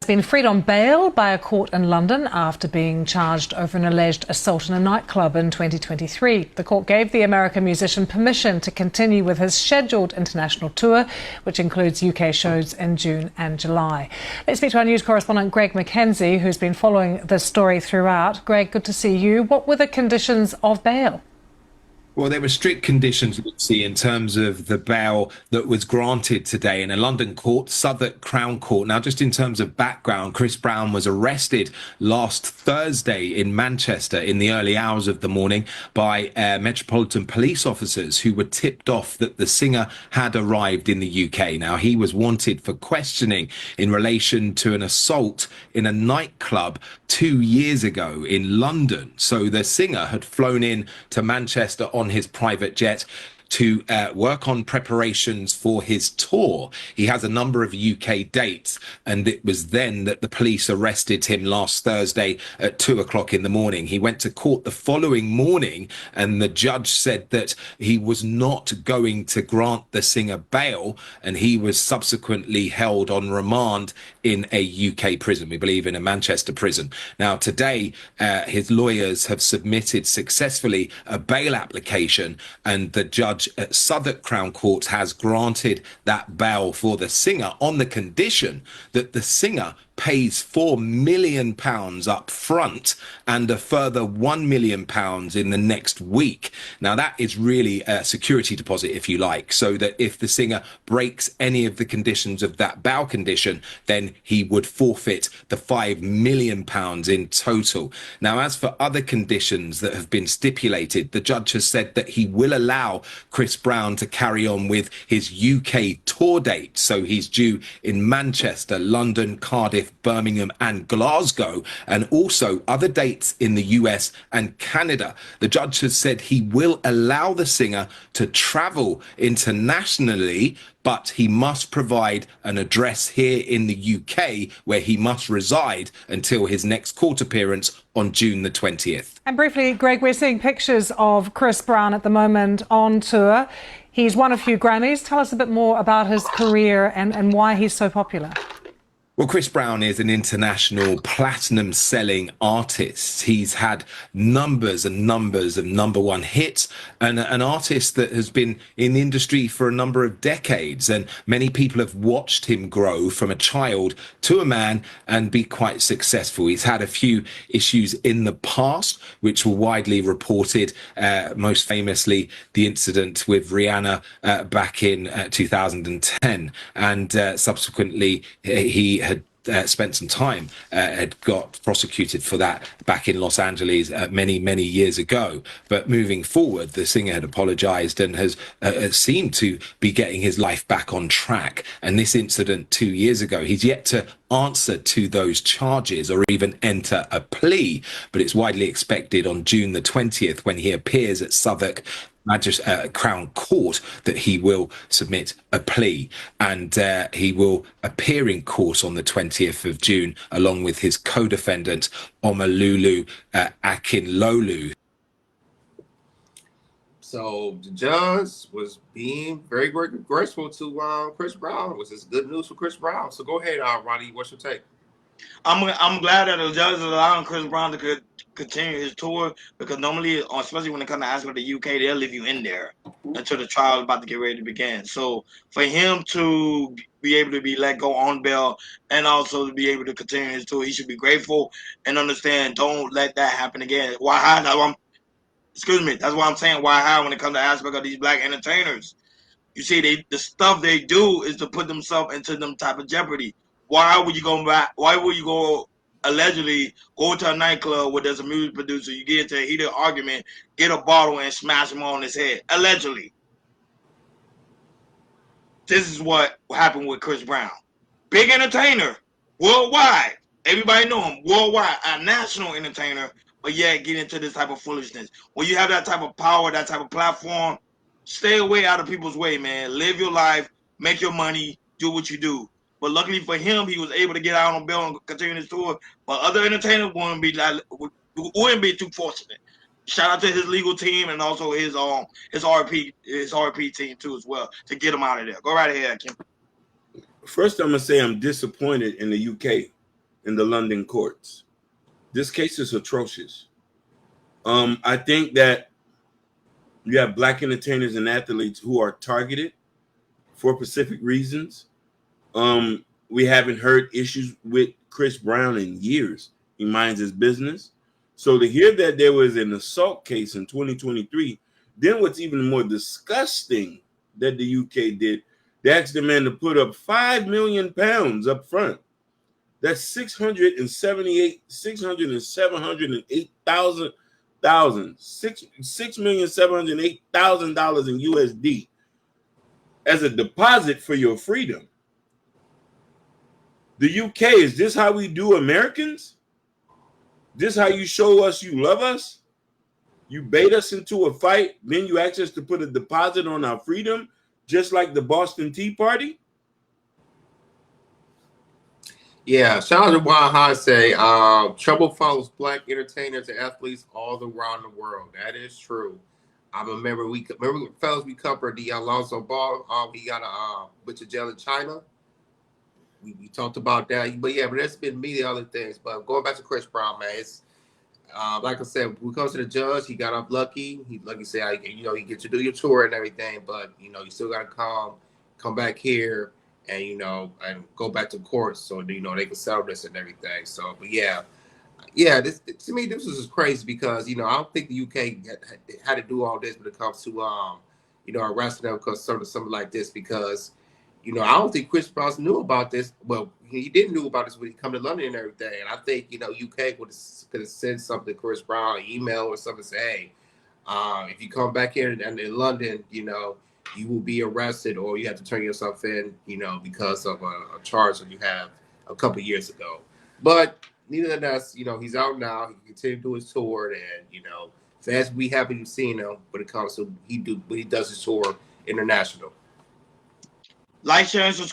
Been freed on bail by a court in London after being charged over an alleged assault in a nightclub in 2023. The court gave the American musician permission to continue with his scheduled international tour, which includes UK shows in June and July. Let's speak to our news correspondent Greg McKenzie, who's been following this story throughout. Greg, good to see you. What were the conditions of bail? Well, there were strict conditions, Lucy, in terms of the bail that was granted today in a London court, Southwark Crown Court. Now, just in terms of background, Chris Brown was arrested last Thursday in Manchester in the early hours of the morning by Metropolitan Police officers who were tipped off that the singer had arrived in the UK. Now, he was wanted for questioning in relation to an assault in a nightclub 2 years ago in London. So the singer had flown in to Manchester on his private jet to work on preparations for his tour. He has a number of UK dates, and it was then that the police arrested him last Thursday at 2 o'clock in the morning. He went to court the following morning, and the judge said that he was not going to grant the singer bail, and he was subsequently held on remand in a UK prison, we believe in a Manchester prison. Now, today, his lawyers have submitted successfully a bail application, and the judge at Southwark Crown Court has granted that bail for the singer on the condition that the singer pays £4 million up front and a further £1 million in the next week. Now, that is really a security deposit, if you like, so that if the singer breaks any of the conditions of that bail condition, then he would forfeit the £5 million in total. Now, as for other conditions that have been stipulated, the judge has said that he will allow Chris Brown to carry on with his UK tour dates. So he's due in Manchester, London, Cardiff, Birmingham and Glasgow, and also other dates in the US and Canada. The judge has said he will allow the singer to travel internationally, but he must provide an address here in the UK where he must reside until his next court appearance on June the 20th. And briefly, Greg, we're seeing pictures of Chris Brown at the moment on tour. He's won a few Grammys. Tell us a bit more about his career and why he's so popular. Well, Chris Brown is an international platinum-selling artist. He's had numbers and numbers of #1 hits, and an artist that has been in the industry for a number of decades. And many people have watched him grow from a child to a man and be quite successful. He's had a few issues in the past, which were widely reported, most famously the incident with Rihanna back in 2010. And subsequently, he had spent some time, had got prosecuted for that back in Los Angeles many years ago. But moving forward, the singer had apologized and has seemed to be getting his life back on track. And this incident 2 years ago, he's yet to answer to those charges or even enter a plea. But it's widely expected on June the 20th, when he appears at Southwark Crown Court, that he will submit a plea, and he will appear in court on the 20th of June along with his co-defendant Omololu Akinlolu. So the judge was being very graceful to Chris Brown. Was this good news for Chris Brown? So go ahead, Ronnie, what's your take? I'm glad that the judge is allowing Chris Brown to continue his tour, because normally, especially when it comes to asking the UK, they'll leave you in there until the trial is about to get ready to begin. So for him to be able to be let go on bail and also to be able to continue his tour, he should be grateful and understand. Don't let that happen again. Why hide? That's why I'm saying why hide when it comes to aspect of these black entertainers. You see, the stuff they do is to put themselves into them type of jeopardy. Why would you go back? Why would you go allegedly go to a nightclub where there's a music producer? You get into a heated argument, get a bottle and smash him on his head. Allegedly. This is what happened with Chris Brown. Big entertainer, worldwide. Everybody know him, worldwide. A national entertainer, but yet get into this type of foolishness. When you have that type of power, that type of platform, stay away out of people's way, man. Live your life, make your money, do what you do. But luckily for him, he was able to get out on bail and continue his tour. But other entertainers wouldn't be too fortunate. Shout out to his legal team and also his RP team too as well to get him out of there. Go right ahead, Kim. First, I'm gonna say I'm disappointed in the UK. in the London courts. This case is atrocious. I think that you have black entertainers and athletes who are targeted for specific reasons. We haven't heard issues with Chris Brown in years. He minds his business. So to hear that there was an assault case in 2023, then what's even more disgusting that the UK did, they asked the man to put up £5 million up front. That's $6,708,000 in USD as a deposit for your freedom. The UK, is this how we do Americans? This how you show us you love us? You bait us into a fight, then you ask us to put a deposit on our freedom, just like the Boston Tea Party? Yeah, shout out to Juan Hase. Trouble follows black entertainers and athletes all around the world. That is true. I remember fellas, we covered the Alonzo Ball. He got went to jail in China. We talked about that, but there's been many other things. But going back to Chris Brown, man, it's like I said, when it comes to the judge, he got off lucky. He, like you said, you get to do your tour and everything, but you still got to come back here and and go back to court so they can settle this and everything. So, but this to me this is crazy because I don't think the UK had to do all this when it comes to arresting them because something like this because. I don't think Chris Brown knew about this. Well, he didn't know about this when he come to London and everything. And I think, UK could have sent something to Chris Brown, an email or something, say, hey, if you come back here and in London, you will be arrested or you have to turn yourself in, because of a charge that you have a couple of years ago. But neither of us, he's out now. He can continue to do his tour. And, fans will be happy to see him when it comes to when he does his tour international. Like, share, and subscribe.